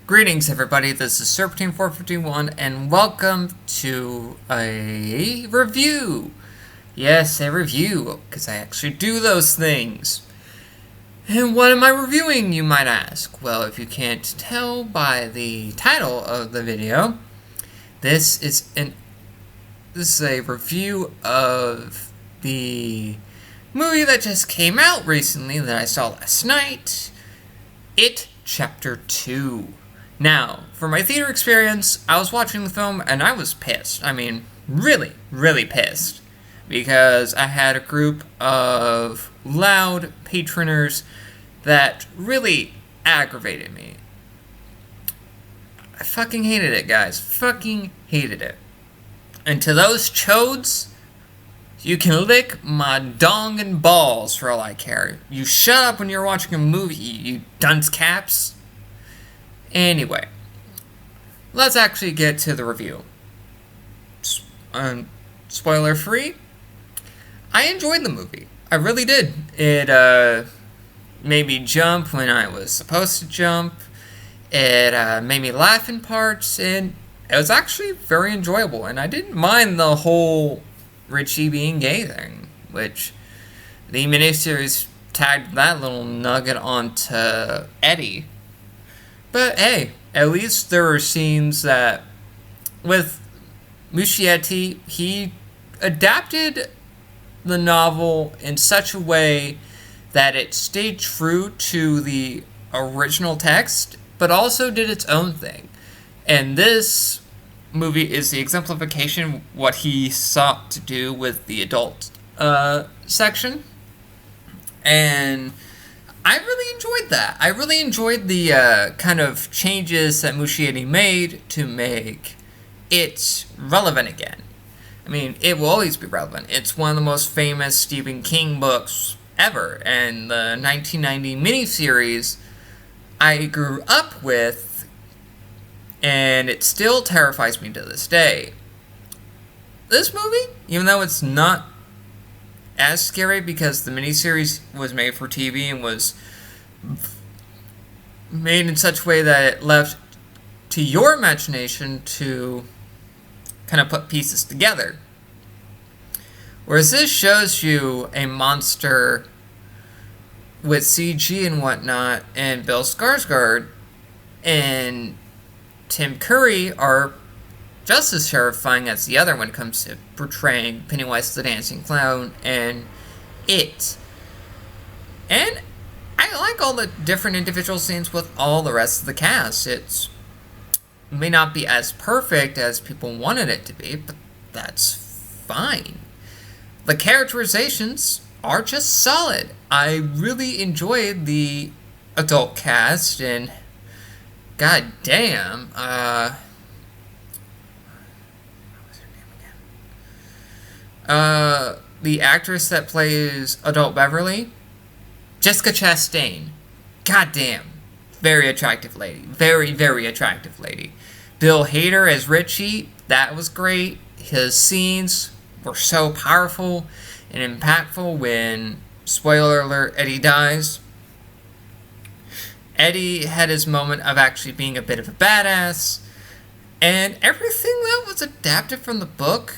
Greetings, everybody. This is Serpentine451, and welcome to a review. Yes, a review, because I actually do those things. And what am I reviewing, you might ask? Well, if you can't tell by the title of the video, this is a review of the movie that just came out recently that I saw last night, It Chapter 2. Now, for my theater experience, I was watching the film and I was pissed. I mean, really, really pissed. Because I had a group of loud patroners that really aggravated me. I fucking hated it, guys. Fucking hated it. And to those chodes, you can lick my dong and balls for all I care. You shut up when you're watching a movie, you dunce caps. Anyway, let's actually get to the review. Spoiler free, I enjoyed the movie. I really did. It made me jump when I was supposed to jump. It made me laugh in parts, and it was actually very enjoyable. And I didn't mind the whole Richie being gay thing, which the miniseries tagged that little nugget onto Eddie. But hey, at least there were scenes that, with Muschietti, he adapted the novel in such a way that it stayed true to the original text, but also did its own thing. And this movie is the exemplification what he sought to do with the adult section. And I really enjoyed that. I really enjoyed the kind of changes that Muschietti made to make it relevant again. I mean, it will always be relevant. It's one of the most famous Stephen King books ever, and the 1990 miniseries I grew up with, and it still terrifies me to this day. This movie, even though it's not as scary because the miniseries was made for TV and was made in such a way that it left to your imagination to kind of put pieces together. Whereas this shows you a monster with CG and whatnot, and Bill Skarsgård and Tim Curry are just as terrifying as the other when it comes to portraying Pennywise the Dancing Clown and It. And I like all the different individual scenes with all the rest of the cast. It may not be as perfect as people wanted it to be, but that's fine. The characterizations are just solid. I really enjoyed the adult cast, and god damn, the actress that plays Adult Beverly, Jessica Chastain. God damn. Very attractive lady. Very, very attractive lady. Bill Hader as Richie, that was great. His scenes were so powerful and impactful when, spoiler alert, Eddie dies. Eddie had his moment of actually being a bit of a badass, and everything that was adapted from the book,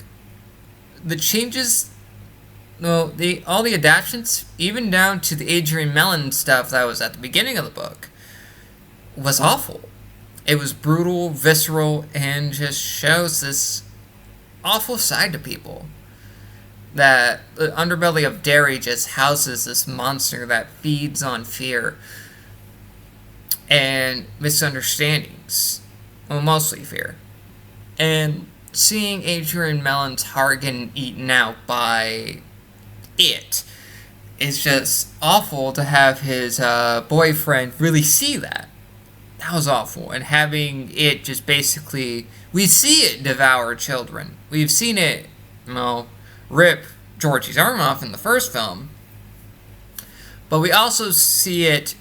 the changes, all the adaptations, even down to the Adrian Mellon stuff that was at the beginning of the book, was awful. It was brutal, visceral, and just shows this awful side to people. That the underbelly of Derry just houses this monster that feeds on fear and misunderstandings. Well, mostly fear. And seeing Adrian Mellon's heart getting eaten out by it is just awful, to have his boyfriend really see that. That was awful. And having it just basically, we see it devour children. We've seen it, rip Georgie's arm off in the first film. But we also see it,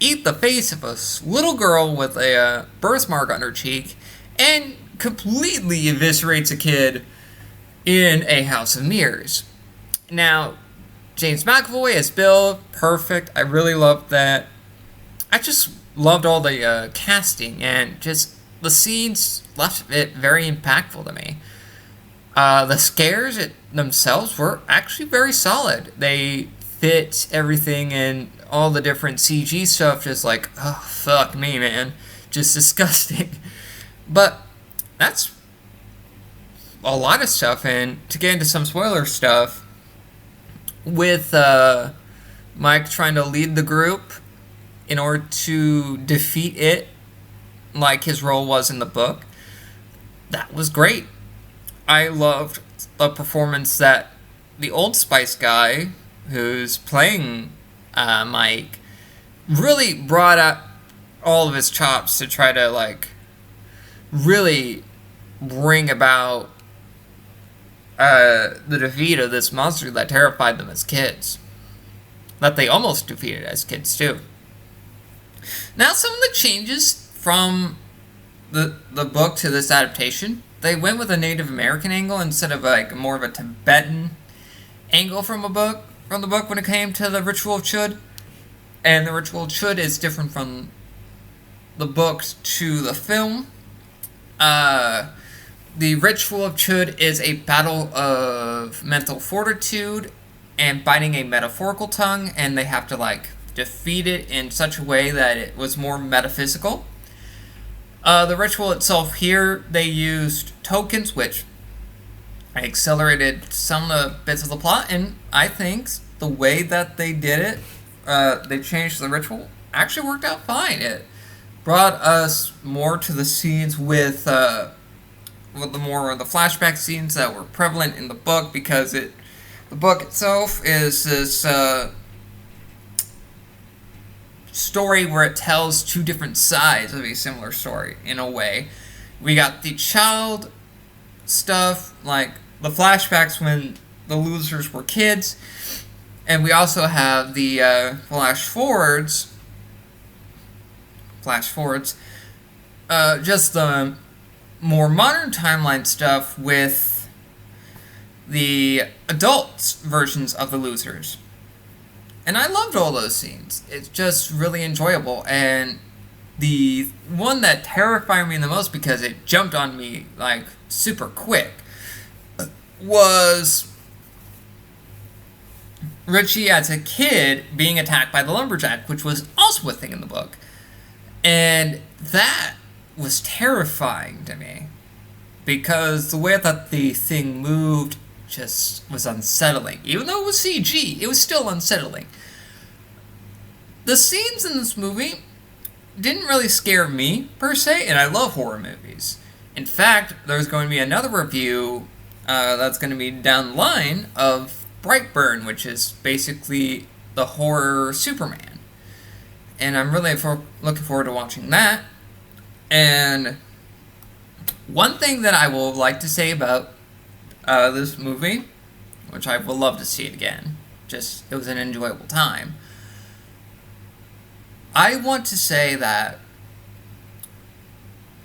eat the face of a little girl with a birthmark on her cheek, and completely eviscerates a kid in A House of Mirrors. Now, James McAvoy as Bill, perfect. I really loved that. I just loved all the casting, and just the scenes left it very impactful to me. The scares themselves were actually very solid. They fit everything in all the different CG stuff, just like, oh, fuck me, man. Just disgusting. But that's a lot of stuff, and to get into some spoiler stuff, with Mike trying to lead the group in order to defeat it, like his role was in the book, that was great. I loved the performance that the Old Spice guy, who's playing Mike, really brought up all of his chops to try to, like, really bring about the defeat of this monster that terrified them as kids. That they almost defeated as kids, too. Now, some of the changes from the book to this adaptation, they went with a Native American angle instead of like more of a Tibetan angle from the book when it came to the Ritual of Chud. And the Ritual of Chud is different from the book to the film. The Ritual of Chud is a battle of mental fortitude and biting a metaphorical tongue, and they have to like defeat it in such a way that it was more metaphysical. The ritual itself here, they used tokens, which accelerated some of the bits of the plot, and I think the way that they did it, they changed the ritual, actually worked out fine. It brought us more to the scenes with the flashback scenes that were prevalent in the book, because the book itself is this story where it tells two different sides of a similar story in a way. We got the child stuff, like the flashbacks when the losers were kids, and we also have the flash forwards, just the more modern timeline stuff with the adult versions of the losers. And I loved all those scenes. It's just really enjoyable. And the one that terrified me the most, because it jumped on me like super quick, was Richie as a kid being attacked by the lumberjack, which was also a thing in the book. And that was terrifying to me, because the way that the thing moved just was unsettling. Even though it was CG, it was still unsettling. The scenes in this movie didn't really scare me, per se, and I love horror movies. In fact, there's going to be another review that's going to be down the line of Brightburn, which is basically the horror Superman. And I'm really looking forward to watching that. And one thing that I will like to say about this movie, which I will love to see it again, just it was an enjoyable time. I want to say that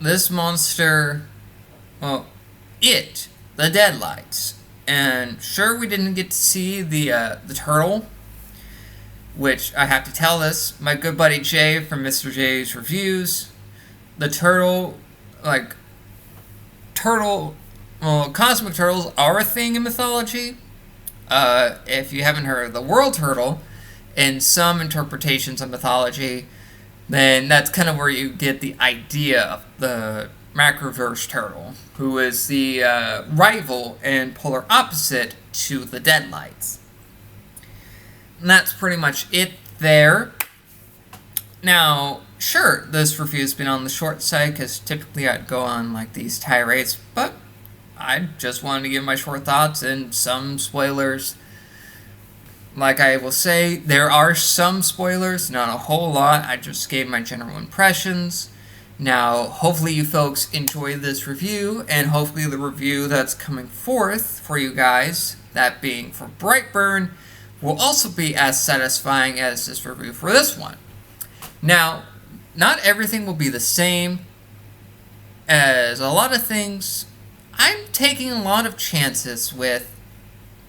this monster, well, the Deadlights, and sure, we didn't get to see the turtle, which I have to tell this, my good buddy Jay from Mr. J's Reviews, the turtle, cosmic turtles are a thing in mythology. If you haven't heard of the world turtle, in some interpretations of mythology, then that's kind of where you get the idea of the Macroverse turtle, who is the rival and polar opposite to the Deadlights. And that's pretty much it there. Now, sure, this review's been on the short side, because typically I'd go on like these tirades, but I just wanted to give my short thoughts and some spoilers. Like I will say, there are some spoilers, not a whole lot. I just gave my general impressions. Now, hopefully you folks enjoy this review, and hopefully the review that's coming forth for you guys, that being for Brightburn, will also be as satisfying as this review for this one. Now, not everything will be the same as a lot of things. I'm taking a lot of chances with,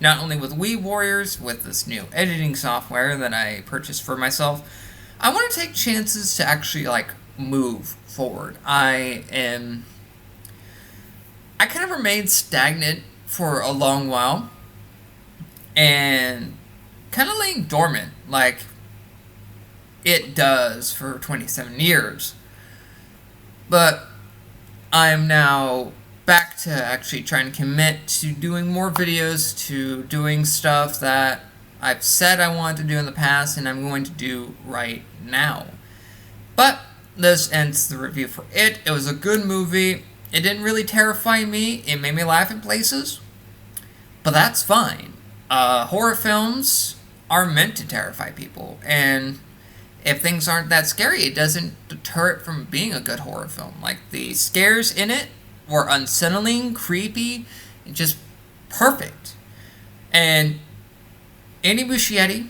not only with Weeb Warriors, with this new editing software that I purchased for myself, I want to take chances to actually like move forward. I kind of remained stagnant for a long while and kind of laying dormant like it does for 27 years. But I'm now back to actually trying to commit to doing more videos, to doing stuff that I've said I wanted to do in the past and I'm going to do right now. But this ends the review for it. It was a good movie. It didn't really terrify me. It made me laugh in places. But that's fine. Horror films are meant to terrify people. And if things aren't that scary, it doesn't deter it from being a good horror film. Like, the scares in it were unsettling, creepy, and just perfect. And Andy Muschietti,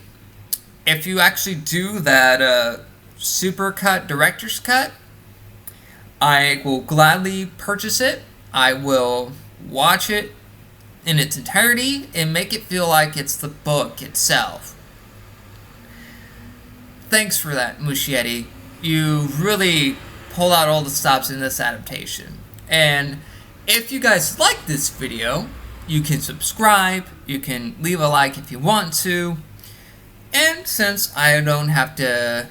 if you actually do that super cut, director's cut, I will gladly purchase it. I will watch it in its entirety and make it feel like it's the book itself. Thanks for that, Muschietti. You really pulled out all the stops in this adaptation. And if you guys like this video, you can subscribe, you can leave a like if you want to, and since I don't have to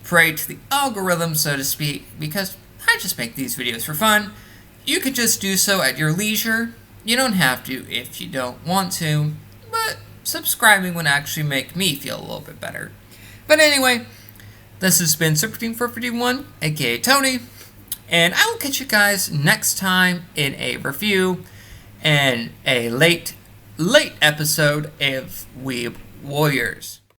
pray to the algorithm, so to speak, because I just make these videos for fun, you could just do so at your leisure. You don't have to if you don't want to, but subscribing would actually make me feel a little bit better. But anyway, this has been Super Team 451, aka Tony, and I will catch you guys next time in a review and a late episode of Weeb Warriors.